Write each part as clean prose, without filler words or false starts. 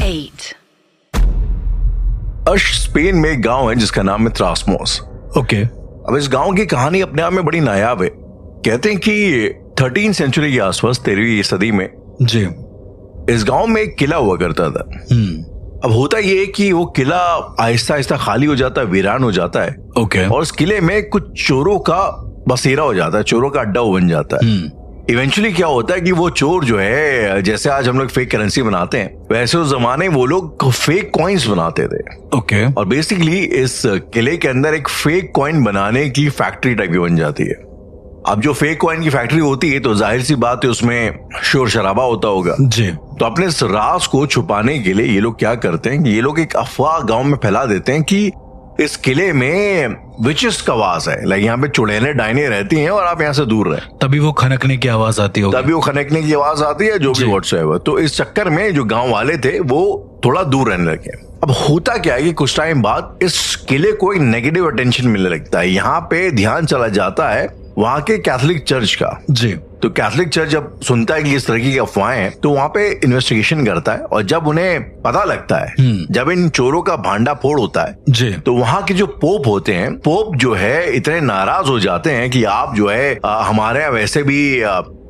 8. Spain में एक गांव है जिसका नाम है त्रासमोस। ओके। अब इस गांव की कहानी अपने आप में बड़ी नायाब है। कहते हैं कि 13वीं सेंचुरी के आसपास 13वीं सदी में जी इस गांव में एक किला हुआ करता था। अब होता ये है कि वो किला आहिस्ता आहिस्ता खाली हो जाता है, वीरान हो जाता है। ओके। और उस किले में कुछ चोरों का बसेरा हो जाता है, चोरों का अड्डा बन जाता है। इवेंचुअली क्या होता है कि वो चोर जो है, जैसे आज हम लोग फेक करेंसी बनाते हैं, वैसे उस जमाने वो लोग फेक कॉइन्स बनाते थे। ओके। और बेसिकली इस किले के अंदर एक फेक कॉइन बनाने की फैक्ट्री टाइप की बन जाती है। अब जो फेक कॉइन की फैक्ट्री होती है तो जाहिर सी बात है उसमें शोर शराबा होता होगा जी। तो अपने इस राज को छुपाने के लिए ये लोग क्या करते हैं, ये लोग एक अफवाह गांव में फैला देते हैं कि इस किले में विचेस का वास है। लाइक यहाँ पे चुड़ैलें डायने रहती हैं और आप यहाँ से दूर रहे, तभी वो खनकने की आवाज आती होगी। तभी वो खनकने की आवाज आती है, जो भी व्हाट्सएवर। तो इस चक्कर में जो गांव वाले थे वो थोड़ा दूर रहने लगे। अब होता क्या है कि कुछ टाइम बाद इस किले को एक नेगेटिव अटेंशन मिलने लगता है। यहाँ पे ध्यान चला जाता है वहां के कैथोलिक चर्च का। जी। तो कैथोलिक चर्च जब सुनता है कि इस तरह की अफवाहें हैं तो वहां पे इन्वेस्टिगेशन करता है। और जब उन्हें पता लगता है, जब इन चोरों का भांडा फोड़ होता है जी, तो वहां के जो पोप होते हैं, पोप जो है इतने नाराज हो जाते हैं कि आप जो है हमारे यहाँ वैसे भी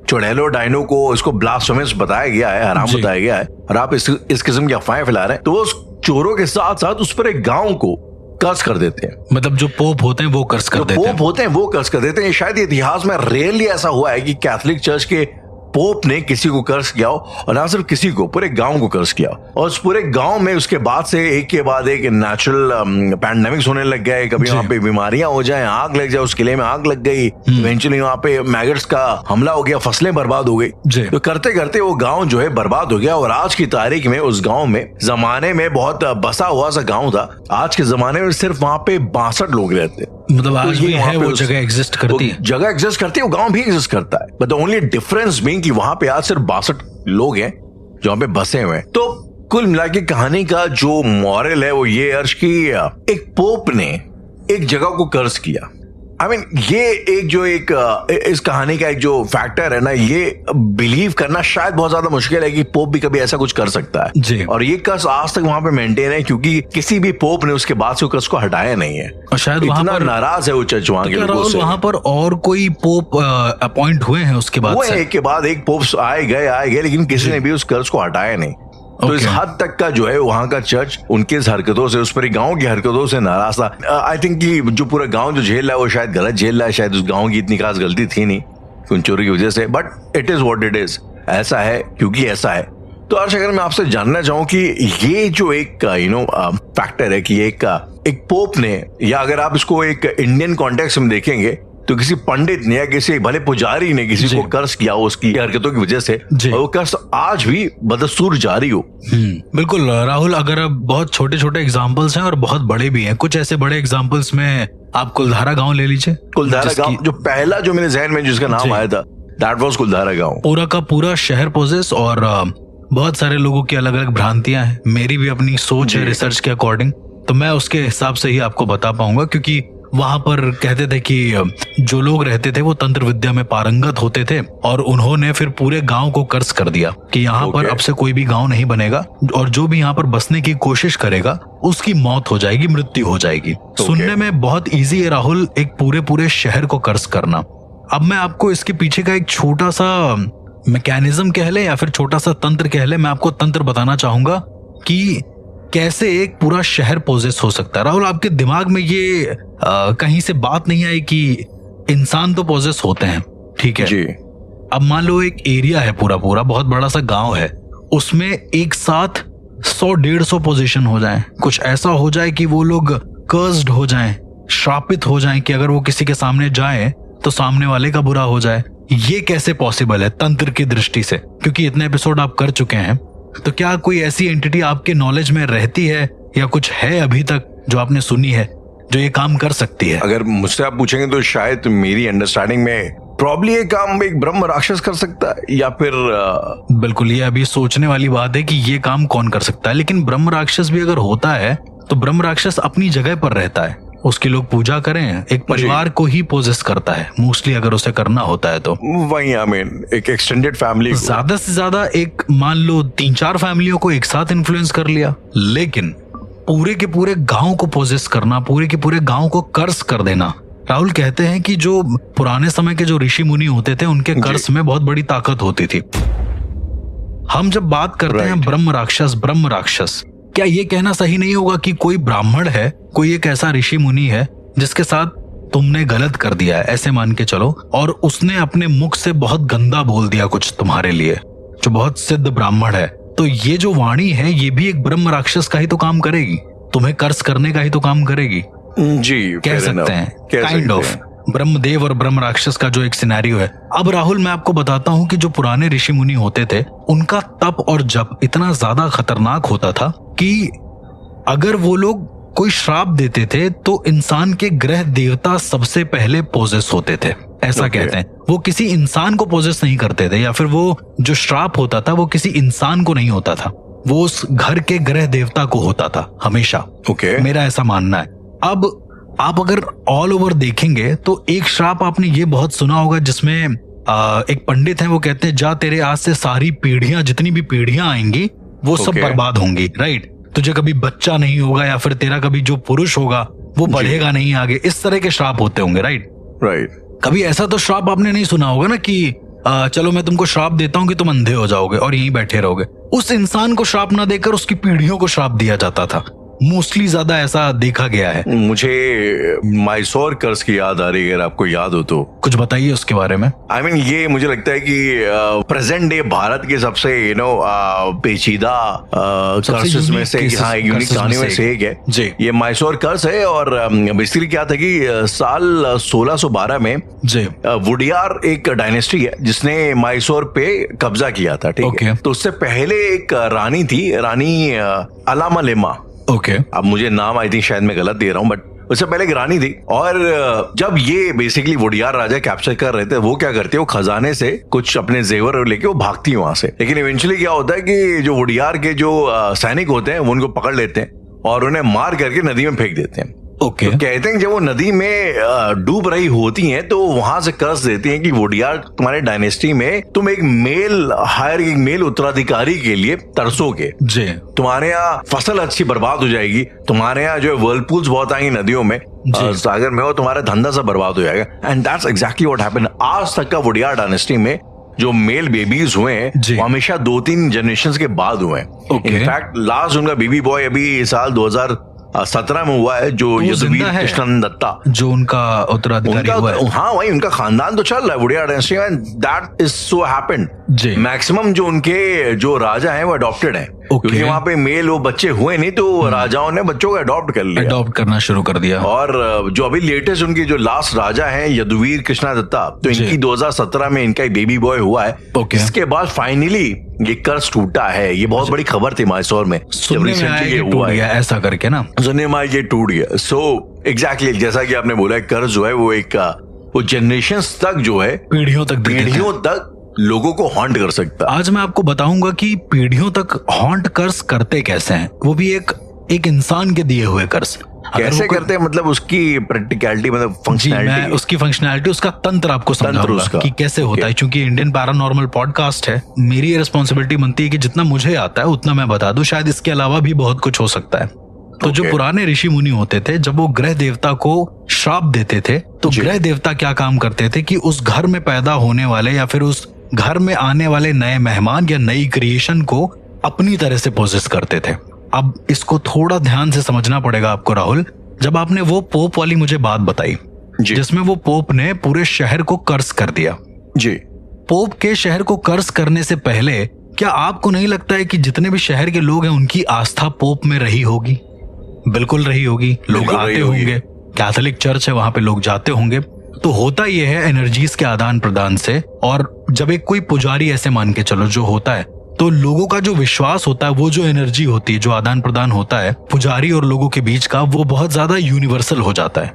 चुड़ैलो डायनो को इसको ब्लास्फेमस बताया गया है, हराम बताया गया है, और आप इस किस्म की अफवाहें फैला रहे हैं। तो उस चोरों के साथ साथ उस पर एक गांव को कर्ज कर देते हैं। मतलब जो पोप होते हैं वो कर्ज कर देते हैं। पोप होते हैं वो कर्ज कर देते हैं। शायद इतिहास में रेयरली ऐसा हुआ है कि कैथोलिक चर्च के पोप ने किसी को कर्ज किया हो, और ना सिर्फ किसी को, पूरे गांव को कर्ज किया। और उस पूरे गांव में उसके बाद से एक के बाद एक नेचुरल पैंडेमिक्स होने लग गए। कभी वहां पे बीमारियां हो जाए, आग लग जाए, उस किले में आग लग गई, इवेंचुअली वहां पे मैगट्स का हमला हो गया, फसलें बर्बाद हो गई। तो करते करते वो गांव जो है बर्बाद हो गया। और आज की तारीख में उस गांव में, जमाने में बहुत बसा हुआ सा गांव था, आज के जमाने में सिर्फ वहां पे 62 लोग रहते। मतलब आज भी है वो जगह एग्जिस्ट करती है, जगह एग्जिस्ट करती है, वो गांव भी एग्जिस्ट करता है। But the only difference being कि वहां पे आज सिर्फ 62 लोग हैं जो वहां पे बसे हुए हैं। तो कुल मिला के कहानी का जो मॉरल है वो ये अर्श की, एक पोप ने एक जगह को कर्ज किया। ये एक जो इस कहानी का एक जो फैक्टर है ना, ये बिलीव करना शायद बहुत ज्यादा मुश्किल है कि पोप भी कभी ऐसा कुछ कर सकता है जी। और ये कर्ज आज तक वहां पे मेंटेन है, क्योंकि किसी भी पोप ने उसके बाद से कर्ज को हटाया नहीं है। और शायद वहां पर नाराज है वो चर्च वहां के लोगों से। वहां पर और कोई पोप अपॉइंट हुए हैं उसके बाद से? एक के बाद एक पोप आए गए, लेकिन किसी ने भी उस कर्ज को हटाया नहीं। तो इस हद तक का जो है वहां का चर्च उनकी हरकतों से, उस पूरे गांव की हरकतों से नाराज था। आई थिंक कि जो पूरा गांव जो झेल रहा है वो शायद गलत झेल रहा है। शायद उस गांव की इतनी खास गलती थी नहीं उन चोरी की वजह से, but it is what it is. ऐसा है क्योंकि ऐसा है। तो अर्श, अगर मैं आपसे जानना चाहूं कि ये जो एक फैक्टर है कि एक पोप ने, या अगर आप इसको एक इंडियन कॉन्टेक्स्ट में देखेंगे तो किसी पंडित ने या किसी भले पुजारी ने किसी को कर्ज किया हो उसकी हरकतों की वजह से, और वो कर्ज आज भी बदस्तूर जारी हो। बिल्कुल राहुल, अगर बहुत छोटे छोटे एग्जांपल्स हैं और बहुत बड़े भी हैं। कुछ ऐसे बड़े एग्जांपल्स में आप कुलधारा गांव ले लीजिए। कुलधारा गांव जो पहला जो मेरे जहन में जिसका नाम आया था, दैट वाज कुलधारा गांव। पूरा का पूरा शहर पोजेस, और बहुत सारे लोगों की अलग अलग भ्रांतियां हैं। मेरी भी अपनी सोच है रिसर्च के अकॉर्डिंग, तो मैं उसके हिसाब से ही आपको बता पाऊंगा। क्योंकि वहां पर कहते थे कि जो लोग रहते थे वो तंत्र विद्या में पारंगत होते थे, और उन्होंने फिर पूरे गांव को कर्ज कर दिया कि यहाँ पर अब से कोई भी गांव नहीं बनेगा, और जो भी यहाँ पर बसने की कोशिश करेगा उसकी मौत हो जाएगी, मृत्यु हो जाएगी। सुनने में बहुत इजी है राहुल, एक पूरे शहर को कर्ज करना। अब मैं आपको इसके पीछे का एक छोटा सा मैकेनिज्म कह ले या फिर छोटा सा तंत्र कह ले, मैं आपको तंत्र बताना चाहूंगा कि कैसे एक पूरा शहर पोजेस हो सकता है। राहुल, आपके दिमाग में ये कहीं से बात नहीं आई कि इंसान तो पोजेस होते हैं, ठीक है जी। अब मान लो एक एरिया है, पूरा बहुत बड़ा सा गांव है, उसमें एक साथ 100-150 पोजीशन हो जाएं, कुछ ऐसा हो जाए कि वो लोग कर्स्ड हो जाएं, श्रापित हो जाएं कि अगर वो किसी के सामने जाए तो सामने वाले का बुरा हो जाए। ये कैसे पॉसिबल है तंत्र की दृष्टि से? क्योंकि इतने एपिसोड आप कर चुके हैं, तो क्या कोई ऐसी एंटिटी आपके नॉलेज में रहती है या कुछ है अभी तक जो आपने सुनी है जो ये काम कर सकती है? अगर मुझसे आप पूछेंगे तो शायद मेरी अंडरस्टैंडिंग में प्रॉब्ली ये काम एक ब्रह्म राक्षस कर सकता है, या फिर बिल्कुल ये अभी सोचने वाली बात है कि ये काम कौन कर सकता है। लेकिन ब्रह्म राक्षस भी अगर होता है तो ब्रह्म राक्षस अपनी जगह पर रहता है, उसकी लोग पूजा करें, एक परिवार को ही पोजेस करता है मोस्टली, अगर उसे करना होता है तो वही आई मीन एक एक्सटेंडेड फैमिली, ज्यादा से ज्यादा एक मान लो 3-4 फैमिलियों को एक साथ इन्फ्लुएंस कर लिया, लेकिन पूरे के पूरे गांव को पोजेस करना, पूरे के पूरे गांव को कर्स कर देना। राहुल कहते हैं कि जो पुराने समय के जो ऋषि मुनि होते थे उनके कर्स में बहुत बड़ी ताकत होती थी। हम जब बात करते हैं ब्रह्म राक्षस, क्या ये कहना सही नहीं होगा कि कोई ब्राह्मण है, कोई एक ऐसा ऋषि मुनि है जिसके साथ तुमने गलत कर दिया है, ऐसे मान के चलो, और उसने अपने मुख से बहुत गंदा बोल दिया कुछ तुम्हारे लिए, जो बहुत सिद्ध ब्राह्मण है, तो ये जो वाणी है ये भी एक ब्रह्म राक्षस का ही तो काम करेगी, तुम्हें कर्स करने का ही तो काम करेगी जी, कह सकते हैं, काइंड ऑफ ब्रह्मदेव और ब्रह्म राक्षस का जो एक सिनेरियो है। अब राहुल मैं आपको बताता हूँ कि जो पुराने ऋषि मुनि होते थे उनका तप और जप इतना ज्यादा खतरनाक होता था कि अगर वो लोग कोई श्राप देते थे तो इंसान के ग्रह देवता सबसे पहले पोजेस होते थे, ऐसा कहते हैं। वो किसी इंसान को पोजेस नहीं करते थे, या फिर वो जो श्राप होता था वो किसी इंसान को नहीं होता था, वो उस घर के ग्रह देवता को होता था हमेशा। मेरा ऐसा मानना है। अब आप अगर ऑल ओवर देखेंगे तो एक श्राप आपने ये बहुत सुना होगा जिसमें एक पंडित है, वो कहते हैं जा तेरे आज से सारी पीढ़ियां, जितनी भी पीढ़ियां आएंगी वो सब बर्बाद होंगी, राइट। तुझे कभी बच्चा नहीं होगा, या फिर तेरा कभी जो पुरुष होगा वो बढ़ेगा नहीं आगे, इस तरह के श्राप होते होंगे, राइट। कभी ऐसा तो श्राप आपने नहीं सुना होगा ना कि चलो मैं तुमको श्राप देता हूँ कि तुम अंधे हो जाओगे और यहीं बैठे रहोगे। उस इंसान को श्राप ना देकर उसकी पीढ़ियों को श्राप दिया जाता था, मोस्टली ज्यादा ऐसा देखा गया है। मुझे माइसोर कर्स की याद आ रही है, अगर आपको याद हो तो कुछ बताइए उसके बारे में। आई मीन ये मुझे लगता है कि प्रेजेंट डे भारत के सबसे पेचीदा कर्सेस में से, हाँ, एक यूनिक कहानी में से एक है जी। ये माइसोर कर्स है, और बेसिकली क्या था कि साल 1612 में जी वुडियार एक डायनेस्टी है जिसने माइसोर पे कब्जा किया था, ठीक है। तो उससे पहले एक रानी थी, रानी अलामालेमा। अब मुझे नाम आई थिंक शायद मैं गलत दे रहा हूँ, बट उससे पहले एक रानी थी। और जब ये बेसिकली वुडियार राजा कैप्चर कर रहे थे, वो क्या करते हैं, वो खजाने से कुछ अपने जेवर लेके वो भागती है वहां से। लेकिन इवेंचुअली क्या होता है कि जो वुडियार के जो सैनिक होते हैं वो उनको पकड़ लेते हैं और उन्हें मार करके नदी में फेंक देते हैं। तो कहते हैं जब वो नदी में डूब रही होती हैं तो वहां से कर्ज देती हैं कि वुडियार तुम्हारे डायनेस्टी में तुम एक मेल उत्तराधिकारी के लिए तरसोगे जी, तुम्हारे यहाँ फसल अच्छी बर्बाद हो जाएगी, तुम्हारे यहाँ जो है वर्लपूल्स बहुत आएंगे नदियों में, सागर में, और तुम्हारा धंधा सब बर्बाद हो जाएगा। And that's exactly what happened. आज तक का वुडियार डायनेस्टी में जो मेल बेबीज हुए हैं वो हमेशा 2-3 जनरेशन के बाद हुए हैं। इनफैक्ट लास्ट उनका बेबी बॉय अभी साल 2017 में हुआ है, जो यदुवीर कृष्णन दत्ता, जो उनका उत्तराधिकारी हुआ है। हाँ, वही उनका खानदान तो चल रहा है वुडियार डायनेस्टी में। That is so happened. Maximum जो उनके जो राजा हैं वो अडॉप्टेड हैं, क्योंकि वहाँ पे मेल वो बच्चे हुए नहीं तो राजाओं ने बच्चों को अडॉप्ट कर लिया, अडॉप्ट करना शुरू कर दिया। और जो अभी लेटेस्ट उनकी जो लास्ट राजा हैं यदुवीर कृष्णा दत्ता, तो इनकी 2017 में इनका बेबी बॉय हुआ है। इसके बाद फाइनली ये कर्ज टूटा है। ये बहुत बड़ी खबर थी माइसोर में, जब रिसेंटली ये हुआ है, ऐसा करके ना सुनने में ये टूट गया। सो एग्जैक्टली जैसा कि आपने बोला, कर्ज जो है वो एक वो जनरेशंस तक जो है, पीढ़ियों तक लोगों को हॉन्ट कर सकता है। आज मैं आपको बताऊंगा कि पीढ़ियों तक हॉन्ट कर्ज करते कैसे हैं, वो भी एक इंसान के दिए हुए कर्ज कैसे करते हैं, मतलब उसकी प्रैक्टिकलिटी, मतलब फंक्शनैलिटी, मैं उसकी फंक्शनैलिटी, उसका तंत्र आपको समझाऊंगा कि कैसे होता है। क्योंकि इंडियन पैरानॉर्मल पॉडकास्ट है, मेरी रिस्पॉन्सिबिलिटी बनती है कि जितना मुझे आता है उतना मैं बता दूं, शायद इसके अलावा भी बहुत कुछ हो सकता है। तो जो पुराने ऋषि मुनि होते थे, जब वो ग्रह देवता को श्राप देते थे तो ग्रह देवता क्या काम करते थे कि उस घर में पैदा होने वाले या फिर उस घर में आने वाले नए मेहमान या नई क्रिएशन को अपनी तरह से पोजेस करते थे। अब इसको थोड़ा ध्यान से समझना पड़ेगा आपको राहुल। जब आपने वो पोप वाली मुझे बात बताई जिसमें वो पोप ने पूरे शहर को कर्ज कर दिया जी, पोप के शहर को कर्ज करने से पहले क्या आपको नहीं लगता है कि जितने भी शहर के लोग हैं उनकी आस्था पोप में रही होगी? बिल्कुल रही होगी, लोग आते होंगे, कैथोलिक चर्च है वहां पे लोग जाते होंगे। तो होता यह है एनर्जीज के आदान प्रदान से, और जब एक कोई पुजारी ऐसे मान के चलो जो होता है, तो लोगों का जो विश्वास होता है, वो जो एनर्जी होती है, जो आदान प्रदान होता है पुजारी और लोगों के बीच का, वो बहुत ज्यादा यूनिवर्सल हो जाता है।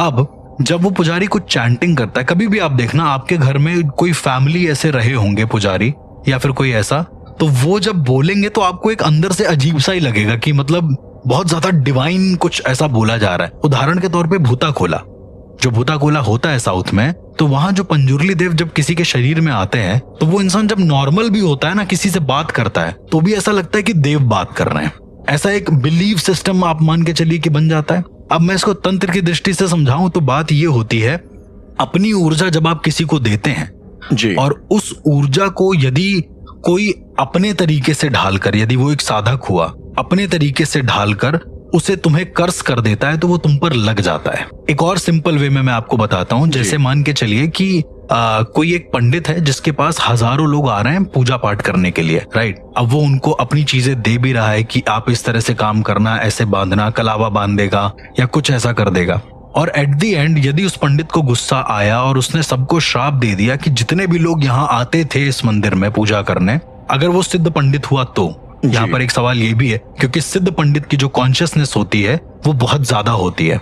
अब जब वो पुजारी कुछ चैंटिंग करता है, कभी भी आप देखना आपके घर में कोई फैमिली ऐसे रहे होंगे पुजारी या फिर कोई ऐसा, तो वो जब बोलेंगे तो आपको एक अंदर से अजीब सा ही लगेगा कि मतलब बहुत ज्यादा डिवाइन कुछ ऐसा बोला जा रहा है। उदाहरण के तौर पे भूता कोला, जो भूता कोला होता है साउथ में, तो वहां जो पंजुर्ली देव जब किसी के शरीर में आते हैं तो वो इंसान जब नॉर्मल भी होता है ना, किसी से बात करता है तो भी ऐसा लगता है कि देव बात कर रहे हैं। ऐसा एक बिलीव सिस्टम आप मान के चलिए कि बन जाता है। अब मैं इसको तंत्र की दृष्टि से समझाऊं तो बात ये होती है, अपनी ऊर्जा जब आप किसी को देते हैं जी, और उस ऊर्जा को यदि कोई अपने तरीके से ढालकर, यदि वो एक साधक हुआ, अपने तरीके से ढालकर उसे तुम्हें कर्स कर देता है तो वो तुम पर लग जाता है। एक और सिंपल वे में मैं आपको बताता हूँ। जैसे मान के चलिए कि कोई एक पंडित है जिसके पास हजारों लोग आ रहे हैं पूजा पाठ करने के लिए, राइट। अब वो उनको अपनी चीजें दे भी रहा है कि आप इस तरह से काम करना, ऐसे बांधना, कलावा बांध देगा या कुछ ऐसा कर देगा। और एट द एंड यदि उस पंडित को गुस्सा आया और उसने सबको श्राप दे दिया कि जितने भी लोग यहाँ आते थे इस मंदिर में पूजा करने, अगर वो सिद्ध पंडित हुआ तो यहाँ पर एक सवाल ये भी है, क्योंकि सिद्ध पंडित की जो कॉन्शियसनेस होती है वो बहुत ज्यादा होती है,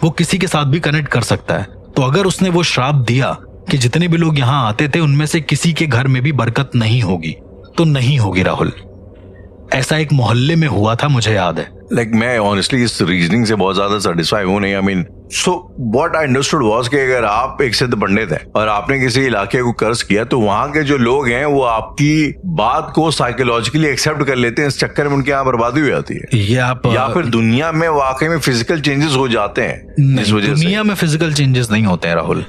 वो किसी के साथ भी कनेक्ट कर सकता है। तो अगर उसने वो श्राप दिया कि जितने भी लोग यहाँ आते थे उनमें से किसी के घर में भी बरकत नहीं होगी, तो नहीं होगी राहुल। ऐसा एक मोहल्ले में हुआ था, मुझे याद है। मैं ऑनेस्टली इस रीजनिंग से बहुत ज्यादा सेटिस्फाई हूं नहीं। I mean, so what I understood was कि अगर आप एक सिद्ध पंडित हैं और आपने किसी इलाके को कर्ज किया तो वहां के जो लोग हैं वो आपकी बात को साइकोलॉजिकली एक्सेप्ट कर लेते हैं, इस चक्कर में उनके यहाँ बर्बादी हो जाती है। ये आप या फिर दुनिया में वाकई में फिजिकल चेंजेस हो जाते हैं इस वजह से। दुनिया में फिजिकल चेंजेस नहीं होते हैं राहुल।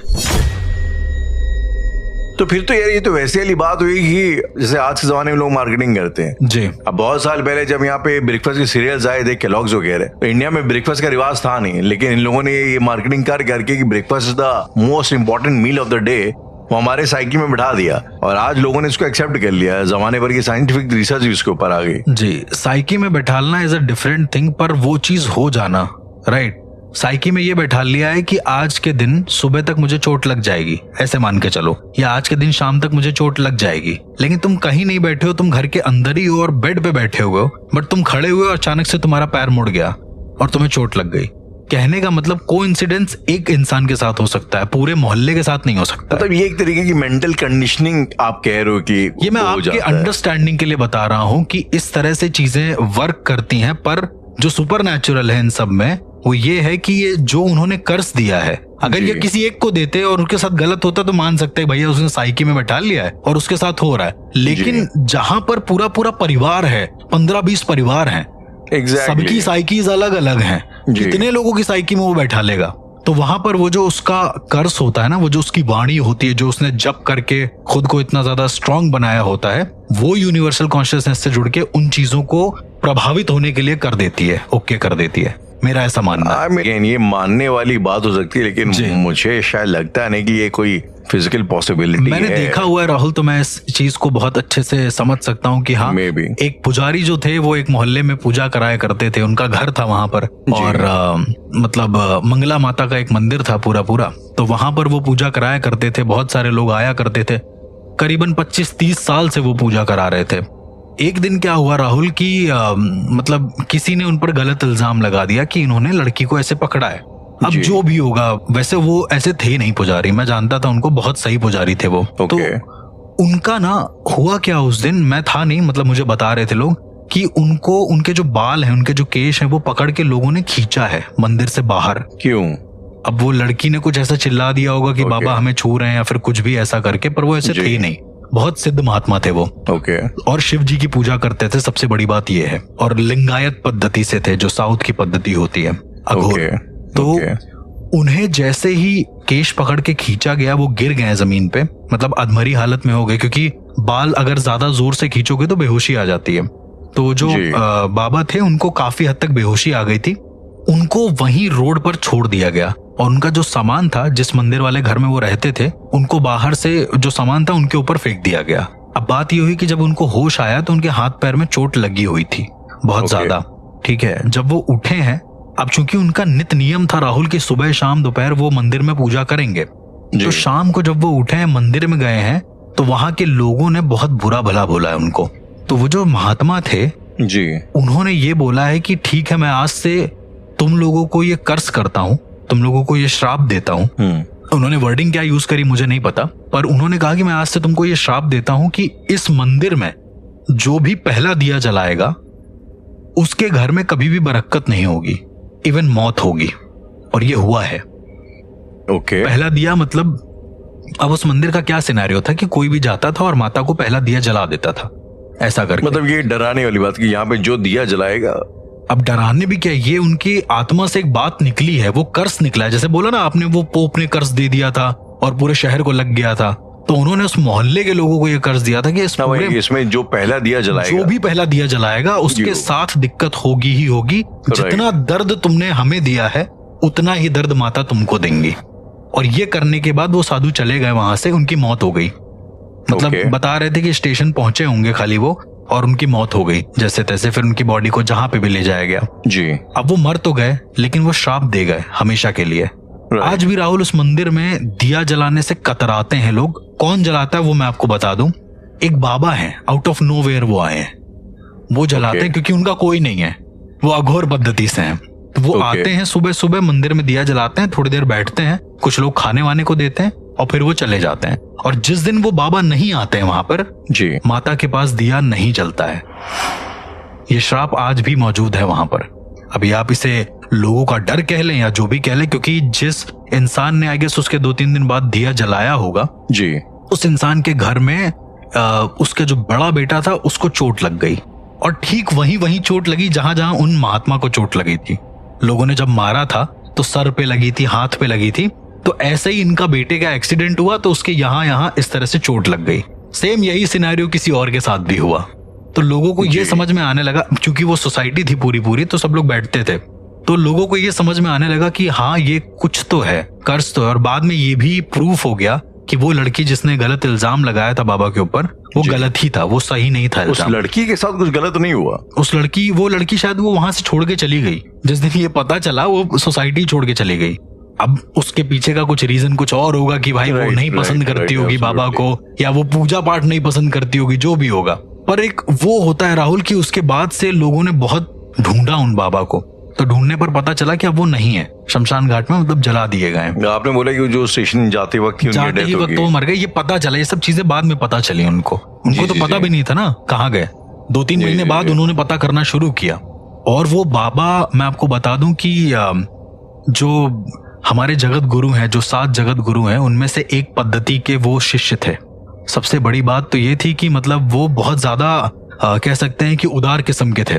तो फिर तो यार ये तो वैसे वाली बात हुई कि जैसे आज के जमाने में लोग मार्केटिंग करते हैं जी। अब बहुत साल पहले जब यहाँ पे ब्रेकफास्ट के सीरियल्स आए थे, केलॉग्स वगैरह, तो इंडिया में ब्रेकफास्ट का रिवाज था नहीं, लेकिन इन लोगों ने ये मार्केटिंग कर करके कि breakfast is the most important meal of the day, वो हमारे साइकिल में बिठा दिया और आज लोगों ने इसको एक्सेप्ट कर लिया। जमाने भर की साइंटिफिक रिसर्च भी इसके ऊपर आ गई। जी, साइकी में बैठालना इज अ डिफरेंट थिंग, पर वो चीज हो जाना, राइट। साइकी में ये बैठा लिया है कि आज के दिन सुबह तक मुझे चोट लग जाएगी, ऐसे मान के चलो, या आज के दिन शाम तक मुझे चोट लग जाएगी, लेकिन तुम कहीं नहीं बैठे हो, तुम घर के अंदर ही हो और बेड पे बैठे हुए हो, बट तुम खड़े हुए और अचानक से तुम्हारा पैर मुड़ गया और तुम्हें चोट लग गई। कहने का मतलब कोइंसिडेंस एक इंसान के साथ हो सकता है, पूरे मोहल्ले के साथ नहीं हो सकता। मतलब ये एक तरीके की मेंटल कंडीशनिंग आप कह रहे हो कि ये मैं आपके अंडरस्टैंडिंग के लिए बता रहा हूँ कि इस तरह से चीजें वर्क करती हैं। पर जो सुपर नेचुरल है इन सब में वो ये है कि ये जो उन्होंने कर्ज दिया है, अगर ये किसी एक को देते और उनके साथ गलत होता तो मान सकते हैं भैया उसने साइकी में बैठा लिया है और उसके साथ हो रहा है, लेकिन जहां पर पूरा पूरा परिवार है, 15-20 परिवार हैं, सबकी साइकीज अलग अलग हैं, कितने लोगों की साइकी में वो बैठा लेगा, तो वहां पर वो जो उसका कर्ज होता है ना, वो जो उसकी वाणी होती है, जो उसने जप करके खुद को इतना ज्यादा स्ट्रांग बनाया होता है, वो यूनिवर्सल कॉन्शियसनेस से जुड़ के उन चीजों को प्रभावित होने के लिए कर देती है, ओके कर देती है। मेरा ऐसा मानना है। ये मानने वाली बात हो सकती है, लेकिन मुझे शायद लगता नहीं कि ये कोई फिजिकल पॉसिबिलिटी मैंने देखा हुआ है राहुल, तो मैं इस चीज को बहुत अच्छे से समझ सकता हूँ कि हाँ, एक पुजारी जो थे वो एक मोहल्ले में पूजा कराया करते थे, उनका घर था वहां पर, और मतलब मंगला माता का एक मंदिर था पूरा, तो वहां पर वो पूजा कराया करते थे, बहुत सारे लोग आया करते थे, करीबन 25-30 साल से वो पूजा करा रहे थे। एक दिन क्या हुआ राहुल कि मतलब किसी ने उन पर गलत इल्जाम लगा दिया कि इन्होंने लड़की को ऐसे पकड़ा है। अब जो भी होगा, वैसे वो ऐसे थे नहीं पुजारी, मैं जानता था उनको, बहुत सही पुजारी थे वो। तो उनका ना हुआ क्या उस दिन, मैं था नहीं, मतलब मुझे बता रहे थे लोग कि उनको, उनके जो बाल हैं, उनके जो केश हैं, वो पकड़ के लोगों ने खींचा है मंदिर से बाहर। क्यों? अब वो लड़की ने कुछ ऐसा चिल्ला दिया होगा कि बाबा हमें छू रहे हैं या फिर कुछ भी ऐसा करके, पर वो ऐसे थे नहीं, बहुत सिद्ध महात्मा थे वो। और शिव जी की पूजा करते थे, सबसे बड़ी बात ये है, और लिंगायत पद्धति से थे, जो साउथ की पद्धति होती है, अघोर। तो उन्हें जैसे ही केश पकड़ के खींचा गया, वो गिर गए जमीन पे, मतलब अधमरी हालत में हो गए, क्योंकि बाल अगर ज्यादा जोर से खींचोगे तो बेहोशी आ जाती है। तो जो बाबा थे उनको काफी हद तक बेहोशी आ गई थी, उनको वहीं रोड पर छोड़ दिया गया, और उनका जो सामान था, जिस मंदिर वाले घर में वो रहते थे, उनको बाहर से जो सामान था उनके ऊपर फेंक दिया गया। अब बात ये हुई कि जब उनको होश आया तो उनके हाथ पैर में चोट लगी हुई थी बहुत ज्यादा, ठीक है। जब वो उठे हैं, अब चूंकि उनका नित नियम था राहुल कि सुबह शाम दोपहर वो मंदिर में पूजा करेंगे, तो शाम को जब वो उठे हैं, मंदिर में गए हैं, तो वहां के लोगों ने बहुत बुरा भला बोला है उनको। तो वो जो महात्मा थे जी, उन्होंने ये बोला है कि ठीक है, मैं आज से तुम लोगों को ये कर्ज करता हूँ, तुम लोगों को ये श्राप देता हूँ। उन्होंने वर्डिंग क्या यूज करी मुझे नहीं पता, पर उन्होंने कहा कि मैं आज से तुमको ये श्राप देता हूँ कि इस मंदिर में जो भी पहला दिया जलाएगा उसके घर में कभी भी बरकत नहीं होगी, इवन मौत होगी। और ये हुआ है। ओके। पहला दिया मतलब अब उस मंदिर का क्या सिनेरियो था कि कोई भी जाता था और माता को पहला दिया जला देता था, ऐसा करके। मतलब ये डराने वाली बात कि यहाँ पे जो दिया जलाएगा। अब डराने भी क्या, ये उनकी आत्मा से एक बात निकली है, वो कर्ज निकला है। जैसे बोला ना आपने, वो पोप ने कर्ज दे दिया था और पूरे शहर को लग गया था, तो उन्होंने उस मोहल्ले के लोगों को ये कर्ज दिया था कि इसमें जो पहला दिया जलाएगा, जो भी पहला दिया जलाएगा उसके साथ दिक्कत होगी ही होगी। जितना दर्द तुमने हमें दिया है उतना ही दर्द माता तुमको देंगी। और ये करने के बाद वो साधु चले गए वहां से, उनकी मौत हो गई। मतलब बता रहे थे कि स्टेशन पहुंचे होंगे खाली वो, और उनकी मौत हो गई जैसे तैसे। फिर उनकी बॉडी को जहां पे भी ले जाया गया जी। अब वो मर तो गए, लेकिन वो श्राप दे गए हमेशा के लिए। आज भी राहुल उस मंदिर में दिया जलाने से कतराते हैं लोग। कौन जलाता है वो मैं आपको बता दूं। एक बाबा है, आउट ऑफ नोवेयर वो आए हैं, वो जलाते हैं क्योंकि उनका कोई नहीं है, वो अघोर पद्धति से हैं। तो वो आते हैं सुबह सुबह मंदिर में दिया जलाते हैं, थोड़ी देर बैठते हैं, कुछ लोग खाने वाने को देते हैं और फिर वो चले जाते हैं। और जिस दिन वो बाबा नहीं आते हैं वहां पर जी, माता के पास दिया नहीं जलता है। ये श्राप आज भी मौजूद है वहां पर। अभी आप इसे लोगों का डर कह लें या जो भी कह लें, क्योंकि जिस इंसान ने आई गेस उसके 2-3 दिन बाद दिया जलाया होगा जी, उस इंसान के घर में उसका जो बड़ा बेटा था उसको चोट लग गई। और ठीक वहीं चोट लगी जहां जहां उन महात्मा को चोट लगी थी। लोगों ने जब मारा था तो सर पे लगी थी, हाथ पे लगी थी। तो ऐसे ही इनका बेटे का एक्सीडेंट हुआ तो उसके यहाँ इस तरह से चोट लग गई। सेम यही सिनेरियो किसी और के साथ भी हुआ। तो लोगों को ये समझ में आने लगा, क्योंकि वो सोसाइटी थी पूरी तो सब लोग बैठते थे, तो लोगों को ये समझ में आने लगा कि हाँ ये कुछ तो है, कर्ज तो है। और बाद में ये भी प्रूफ हो गया कि वो लड़की जिसने गलत इल्जाम लगाया था बाबा के ऊपर, वो गलत ही था, वो सही नहीं था। उस लड़की के साथ कुछ गलत नहीं हुआ। वो लड़की शायद वो वहां से छोड़ के चली गई। जिस दिन ये पता चला वो सोसाइटी छोड़ के चली गई। अब उसके पीछे का कुछ रीजन कुछ और होगा कि भाई वो नहीं पसंद करती होगी बाबा को, या वो पूजा पाठ नहीं पसंद करती होगी, जो भी होगा। पर एक वो होता है राहुल कि उसके बाद से लोगों ने बहुत ढूंढा उन बाबा को, तो ढूंढने पर पता चला कि अब वो नहीं है, शमशान घाट में मतलब जला दिए गए। आपने बोला कि जो स्टेशन जाते वक्त वो मर गए, ये पता चला। ये सब चीजें बाद में पता चली उनको तो पता भी नहीं था ना कहाँ गए। 2-3 महीने बाद उन्होंने पता करना शुरू किया। और वो बाबा, मैं आपको बता दूं कि जो हमारे जगत गुरु हैं, जो 7 जगत गुरु हैं, उनमें से एक पद्धति के वो शिष्य थे। सबसे बड़ी बात तो ये थी कि मतलब वो बहुत ज्यादा कह सकते हैं कि उदार किस्म के थे।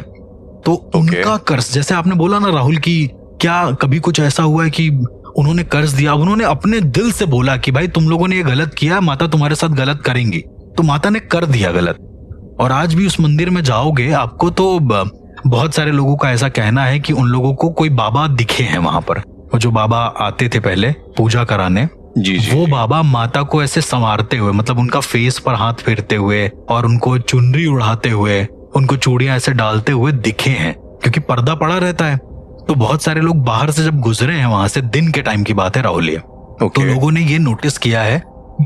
तो उनका कर्ज, जैसे आपने बोला ना राहुल की, क्या कभी कुछ ऐसा हुआ है कि उन्होंने कर्ज दिया, उन्होंने अपने दिल से बोला कि भाई तुम लोगों ने ये गलत किया, माता तुम्हारे साथ गलत करेंगी, तो माता ने कर दिया गलत। और आज भी उस मंदिर में जाओगे आपको तो बहुत सारे लोगों का ऐसा कहना है कि उन लोगों को कोई बाबा दिखे हैं वहां पर। वो जो बाबा आते थे पहले पूजा कराने, वो बाबा माता को ऐसे संवारते हुए, मतलब उनका फेस पर हाथ फेरते हुए और उनको चुनरी उड़ाते हुए, उनको चूड़ियां ऐसे डालते हुए दिखे हैं, क्योंकि पर्दा पड़ा रहता है। तो बहुत सारे लोग बाहर से जब गुजरे हैं वहां से, दिन के टाइम की बात है राहुल ये, तो लोगों ने ये नोटिस किया है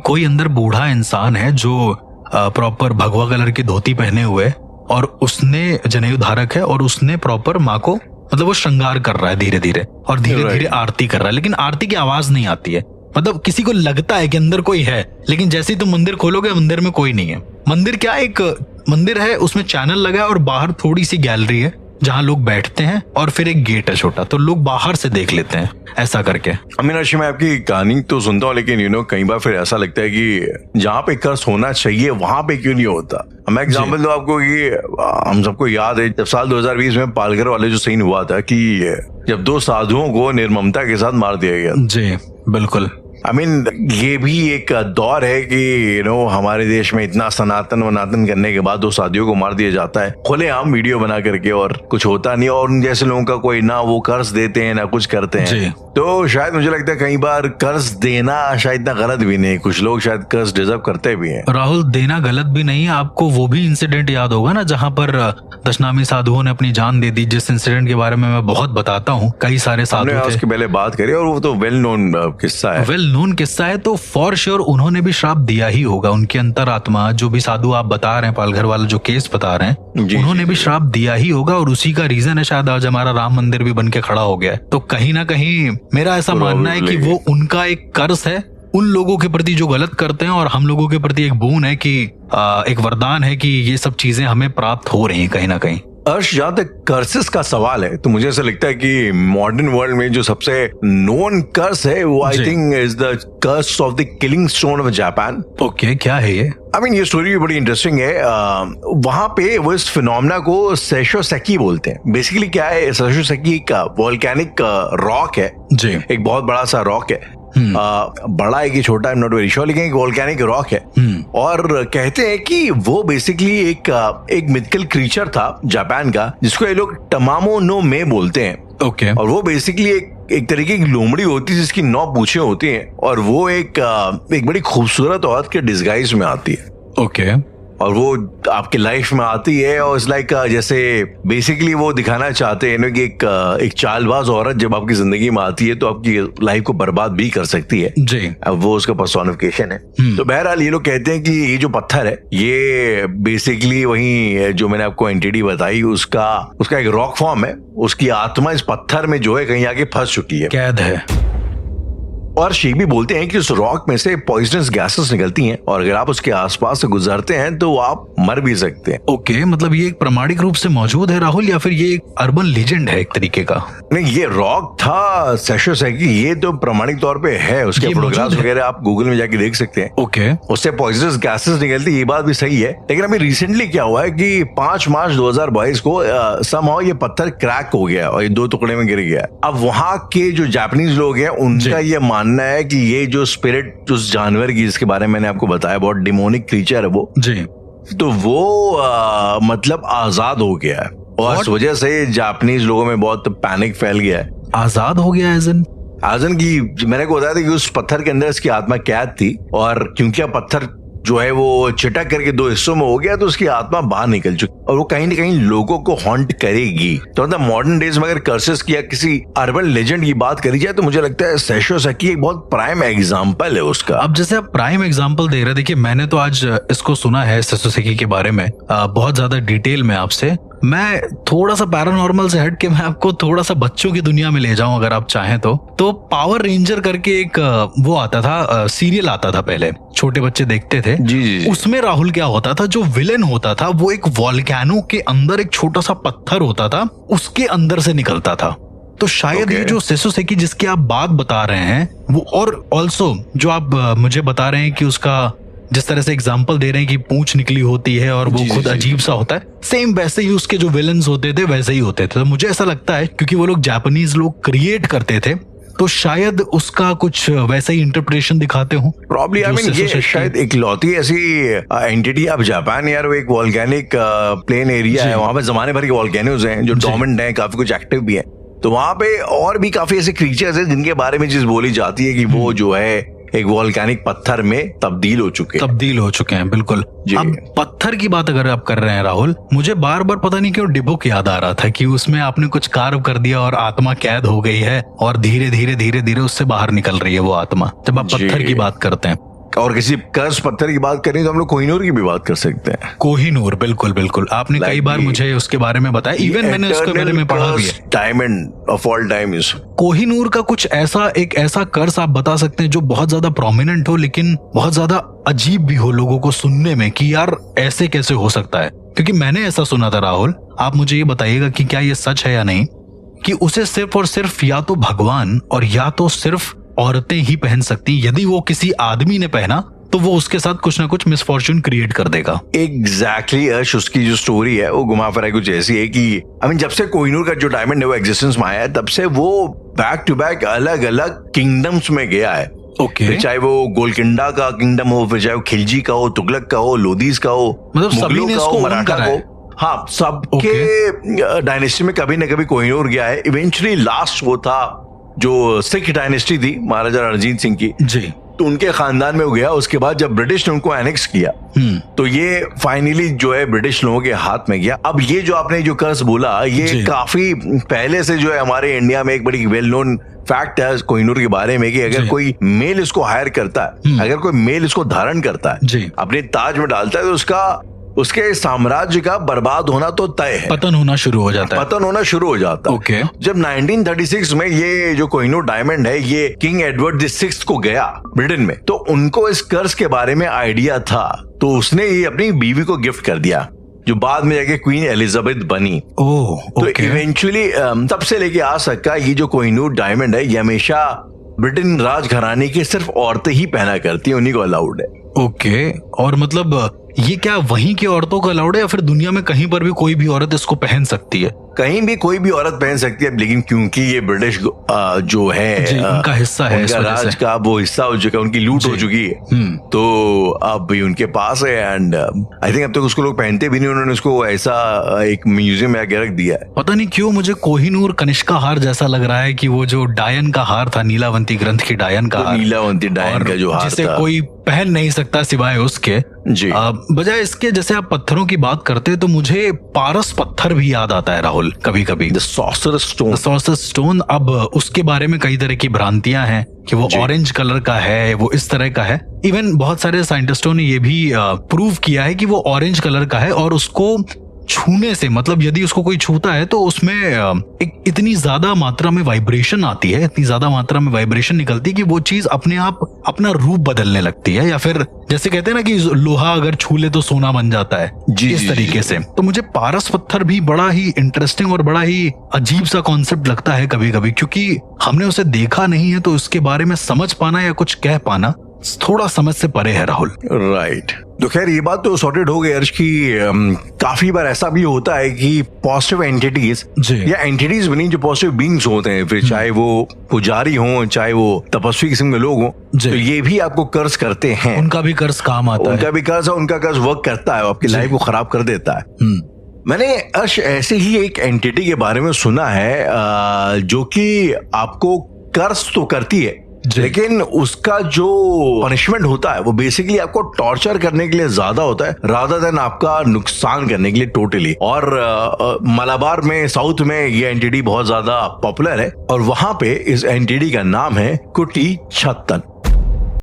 कोई अंदर बूढ़ा इंसान है जो प्रॉपर भगवा कलर की धोती पहने हुए, और उसने जनेऊ धारक है, और उसने प्रॉपर माँ को मतलब वो श्रृंगार कर रहा है धीरे धीरे, और धीरे धीरे आरती कर रहा है। लेकिन आरती की आवाज नहीं आती है, मतलब किसी को लगता है कि अंदर कोई है, लेकिन जैसे ही तुम मंदिर खोलोगे मंदिर में कोई नहीं है। मंदिर क्या, एक मंदिर है, उसमें चैनल लगा है और बाहर थोड़ी सी गैलरी है जहाँ लोग बैठते हैं, और फिर एक गेट है छोटा, तो लोग बाहर से देख लेते हैं ऐसा करके। अमीनाक्षी, मैं आपकी कहानी तो सुनता हूँ, लेकिन कई बार फिर ऐसा लगता है कि जहाँ पे कर्ज होना चाहिए वहां पे क्यों नहीं होता। मैं एग्जाम्पल दूं आपको कि हम सबको याद है जब साल 2020 में पालघर वाले जो सीन हुआ था कि जब 2 साधुओं को निर्ममता के साथ मार दिया गया। जी बिल्कुल। ये भी एक दौर है कि हमारे देश में इतना सनातन वनातन करने के बाद 2 साधुओं को मार दिया जाता है खुलेआम वीडियो बना करके, और कुछ होता नहीं, और उन जैसे लोगों का कोई ना वो कर्ज देते हैं ना कुछ करते हैं। तो शायद मुझे लगता है कई बार कर्ज देना शायद इतना गलत भी नहीं, कुछ लोग शायद कर्ज डिजर्व करते भी हैं। राहुल, देना गलत भी नहीं है। आपको वो भी इंसिडेंट याद होगा ना जहाँ पर दशनामी साधुओं ने अपनी जान दे दी, जिस इंसिडेंट के बारे में मैं बहुत बताता हूँ। कई सारे साधु थे, उसके पहले बात करी, और वो तो वेल नोन किस्सा है, नोन किस्सा है। तो फॉर श्योर उन्होंने भी श्राप दिया ही होगा। उनकी अंतरात्मा, जो भी साधु आप बता रहे हैं, पालघर वाला जो केस बता रहे हैं, उन्होंने भी श्राप दिया ही होगा, और उसी का रीजन है शायद आज हमारा राम मंदिर भी बन के खड़ा हो गया है। तो कहीं ना कहीं मेरा ऐसा मानना है कि वो उनका एक कर्ज है उन लोगों के प्रति जो गलत करते हैं, और हम लोगों के प्रति एक बोन है कि एक वरदान है कि ये सब चीजें हमें प्राप्त हो रही हैं कहीं ना कहीं। अर्श, जहां तक कर्सेस का सवाल है तो मुझे ऐसा लगता है कि मॉडर्न वर्ल्ड में जो सबसे नोन कर्स है वो I think is the curse of the killing stone of Japan. Okay, क्या है ये? आई मीन ये स्टोरी भी बड़ी इंटरेस्टिंग है। वहां पे वो इस फिनोमेना को सेशोसेकी बोलते हैं। बेसिकली क्या है, सेशोसेकी का वोल्केनिक रॉक है जी, एक बहुत बड़ा सा रॉक है। बड़ा है कि छोटा, I am not very sure, लेकिन एक वोल्केनिक रॉक है। और कहते हैं कि वो बेसिकली एक मिथिकल क्रीचर था जापान का, जिसको ये लोग टमामो नो मे बोलते हैं। ओके। और वो बेसिकली एक तरीके की लोमड़ी होती है जिसकी 9 पूंछें होती हैं, और वो एक बड़ी खूबसूरत औरत के डिस्गाइज में आती है। ओके। और वो आपकी लाइफ में आती है और इट्स लाइक जैसे बेसिकली वो दिखाना चाहते हैं ना कि एक चालबाज औरत जब आपकी जिंदगी में आती है तो आपकी लाइफ को बर्बाद भी कर सकती है जी। अब वो उसका पर्सोनिफिकेशन है। तो बहरहाल ये लोग कहते हैं कि ये जो पत्थर है ये बेसिकली वही जो मैंने आपको एंटिटी बताई उसका एक रॉक फॉर्म है। उसकी आत्मा इस पत्थर में जो है कहीं आके फंस चुकी है, कैद है। और शेख भी बोलते हैं कि उस रॉक में से पॉइजनस गैसेस निकलती हैं और अगर आप उसके आसपास से गुजरते हैं तो आप मर भी सकते हैं। ओके, मतलब ये एक प्रमाणिक रूप से मौजूद है राहुल, या फिर ये एक अर्बन लीजेंड है एक तरीके का? नहीं, ये रॉक था सेशोसेकी, ये तो प्रमाणिक तौर पे है। उसके फोटोग्राफ्स वगैरह आप गूगल में जाके देख सकते हैं। ओके। उससे पॉइजनस गैसेस निकलती, ये बात भी सही है। लेकिन अभी रिसेंटली क्या हुआ है कि 5 मार्च 2022 को समहाउ ये पत्थर क्रैक हो गया और ये 2 टुकड़े में गिर गया। अब वहां के जो जापानीज लोग हैं उनका ये मानना है कि ये जो स्पिरिट उस जानवर की जिसके बारे में मैंने आपको बताया, बहुत डिमोनिक क्रीचर है वो जी, तो वो मतलब आजाद हो गया है और इस वजह से जापानीज लोगों में बहुत पैनिक फैल गया है। आजाद हो गया एजन की मैंने को बताया था कि उस पत्थर के अंदर इसकी आत्मा कैद थी और क्योंकि अब पत्थर जो है वो चिटक करके 2 हिस्सों में हो गया तो उसकी आत्मा बाहर निकल चुकी और वो कहीं न कहीं लोगों को हॉन्ट करेगी। तो मतलब मॉडर्न डेज में अगर कर्सेस की या किसी अर्बन लेजेंड की बात करी जाए तो मुझे लगता है सेशोसेकी एक बहुत प्राइम एग्जांपल है उसका। अब जैसे आप प्राइम एग्जांपल दे रहे, देखिए मैंने तो आज इसको सुना है सेशोसेकी के बारे में बहुत ज्यादा डिटेल में आपसे। मैं थोड़ा सा पैरानॉर्मल से हट के मैं आपको थोड़ा सा बच्चों की दुनिया में ले जाऊं अगर आप चाहें तो पावर रेंजर करके एक वो आता था, सीरियल आता था पहले, छोटे बच्चे देखते थे जी। उसमें राहुल क्या होता था, जो विलेन होता था वो एक वोल्केनो के अंदर एक छोटा सा पत्थर होता था, उसके अंदर से निकलता था। तो शायद ये जो सेशोसेकी जिसकी आप बात बता रहे हैं वो, और ऑल्सो जो आप मुझे बता रहे हैं कि उसका जिस तरह से एग्जांपल दे रहे हैं कि पूंछ निकली होती है और वो खुद अजीब सा होता है, सेम वैसे ही उसके जो विलन्स होते थे वैसे ही होते थे। तो मुझे ऐसा लगता है क्योंकि वो लोग जापानीज लोग क्रिएट करते थे तो शायद उसका कुछ वैसा ही इंटरप्रिटेशन दिखाते हो। प्रॉब्ली आई मीन ये शायद एक लौती ऐसी एंटिटी। अब जापान यार वो एक वॉल्केनिक प्लेन एरिया है, वहां पे जमाने भर के वॉल्केनोज हैं जो डोमिनेंट हैं, काफी कुछ एक्टिव भी है। तो वहां पे और भी काफी ऐसे क्रीचर्स हैं जिनके बारे में चीज बोली जाती है कि वो जो है एक वोल्केनिक पत्थर में तब्दील हो चुके हैं। बिल्कुल। अब पत्थर की बात अगर आप कर रहे हैं राहुल, मुझे बार बार पता नहीं क्यों डिबुक याद आ रहा था कि उसमें आपने कुछ कार्व कर दिया और आत्मा कैद हो गई है और धीरे धीरे उससे बाहर निकल रही है वो आत्मा, जब आप पत्थर की बात करते हैं। और किसी कर्स पत्थर की बात करें तो हम लोग कोहिनूर की भी बात कर सकते हैं। कोहिनूर, बिल्कुल आपने कई बार मुझे उसके बारे में बताया, इवन मैंने उसके बारे में पढ़ा भी है। Diamond of all time is Kohinoor का कुछ ऐसा कर्स आप बता सकते हैं जो बहुत ज्यादा प्रोमिनेंट हो लेकिन बहुत ज्यादा अजीब भी हो लोगों को सुनने में कि यार ऐसे कैसे हो सकता है? क्योंकि मैंने ऐसा सुना था राहुल, आप मुझे ये बताइएगा कि क्या ये सच है या नहीं, कि उसे सिर्फ और सिर्फ या तो भगवान और या तो सिर्फ औरतें ही पहन सकती, यदि वो किसी आदमी ने पहना तो वो उसके साथ कुछ ना कुछ मिसफॉर्चून क्रिएट कर देगा। एग्जैक्टली अर्श, उसकी जो स्टोरी है वो घुमा फिरा कुछ ऐसी है कि आई मीन जब से कोहिनूर का जो डायमंड है वो एग्जिस्टेंस में आया है तब से वो बैक टू बैक अलग अलग किंगडम्स में गया है। फिर चाहे वो गोलकिंडा का किंगडम हो, फिर चाहे वो खिलजी का हो, तुगलक का हो, लोदीज का हो, मतलब सभी ने इसको मराठा का हो, हाँ सबके डायनेस्टी में कभी न कभी कोहिनूर गया है। इवेंचुअली लास्ट वो था जो सिख डायनेस्टी थी महाराजा रणजीत सिंह की जी, तो उनके खानदान में हो गया। उसके बाद जब ब्रिटिश ने उनको एनेक्स किया तो ये फाइनली जो है ब्रिटिश लोगों के हाथ में गया। अब ये जो आपने जो कर्स बोला ये काफी पहले से जो है हमारे इंडिया में एक बड़ी वेल नोन फैक्ट है कोहिनूर के बारे में कि अगर कोई मेल इसको हायर करता है, अगर कोई मेल इसको धारण करता है, अपने ताज में डालता है, तो उसके साम्राज्य का बर्बाद होना तो तय है, पतन होना शुरू हो जाता है। ओके। जब 1936 में ये जो कोहिनूर डायमंड है ये किंग एडवर्ड VI को गया ब्रिटेन में, तो उनको इस कर्स के बारे में आइडिया था, तो उसने ये अपनी बीवी को गिफ्ट कर दिया। जो बाद में जाके क्वीन एलिजाबेथ बनी। ओह, तो ओके। इवेंचुअली तब से लेके आज तक का ये जो कोहिनूर डायमंड है, ये हमेशा ब्रिटेन राजघराने की सिर्फ औरतें ही पहना करती हैं, उन्हीं को अलाउड है। ओके, और मतलब ये क्या वहीं की औरतों को अलाउड है या फिर दुनिया में कहीं पर भी कोई भी औरत इसको पहन सकती है? कहीं भी कोई भी औरत पहन सकती है, लेकिन क्योंकि ये ब्रिटिश जो है जी, उनका हिस्सा है, इस उनका वजह राज से। का वो हिस्सा हो चुका है, उनकी लूट हो चुकी है, तो अब ये उनके पास है। एंड आई थिंक अब तक उसको लोग पहनते भी नहीं, उन्होंने उसको ऐसा एक म्यूजियम में आके रख दिया है। पता नहीं क्यों मुझे कोहिनूर कनिष्का हार जैसा लग रहा है कि वो जो डायन का हार था, नीलावंती ग्रंथ की डायन का हार, नीलावंती डायन का जो हार जिसे था, कोई पहन नहीं सकता सिवाय उसके। जी। बजाय इसके, जैसे आप पत्थरों की बात करते हैं तो मुझे पारस पत्थर भी याद आता है राहुल कभी कभी, the sorcerers stone. Sorcerers stone. अब उसके बारे में कई तरह की भ्रांतियां हैं कि वो ऑरेंज कलर का है, वो इस तरह का है। इवन बहुत सारे साइंटिस्टों ने ये भी प्रूव किया है कि वो ऑरेंज कलर का है, और उसको छूने से, मतलब यदि उसको कोई छूता है तो उसमें एक इतनी ज्यादा मात्रा में वाइब्रेशन आती है, इतनी ज्यादा मात्रा में वाइब्रेशन निकलती है कि वो चीज अपने आप अपना रूप बदलने लगती है, या फिर जैसे कहते हैं ना कि लोहा अगर छू ले तो सोना बन जाता है, इस तरीके से। तो मुझे पारस पत्थर भी बड़ा ही इंटरेस्टिंग और बड़ा ही अजीब सा कॉन्सेप्ट लगता है कभी कभी, क्योंकि हमने उसे देखा नहीं है, तो उसके बारे में समझ पाना या कुछ कह पाना थोड़ा समझ से परे है राहुल। राइट। तो खैर ये बात तो सॉर्टेड हो गई अर्श की काफी बार ऐसा भी होता है कि पॉजिटिव एंटिटीज या एंटिटीज बनी जो पॉजिटिव बीइंग्स होते हैं, फिर चाहे वो पुजारी हों, चाहे वो तपस्वी किस्म के लोग हों, तो ये भी आपको कर्ज करते हैं। उनका भी कर्ज काम आता है, उनका भी कर्ज है, उनका कर्ज वर्क करता है, आपकी लाइफ को खराब कर देता है। मैंने अर्श ऐसे ही एक एंटिटी के बारे में सुना है जो कि आपको कर्ज तो करती है, लेकिन उसका जो पनिशमेंट होता है वो बेसिकली आपको टॉर्चर करने के लिए ज्यादा होता है रादर देन आपका नुकसान करने के लिए टोटली। और मलाबार में, साउथ में ये एंटिटी बहुत ज्यादा पॉपुलर है, और वहां पे इस एंटिटी का नाम है कुटी छत्तन।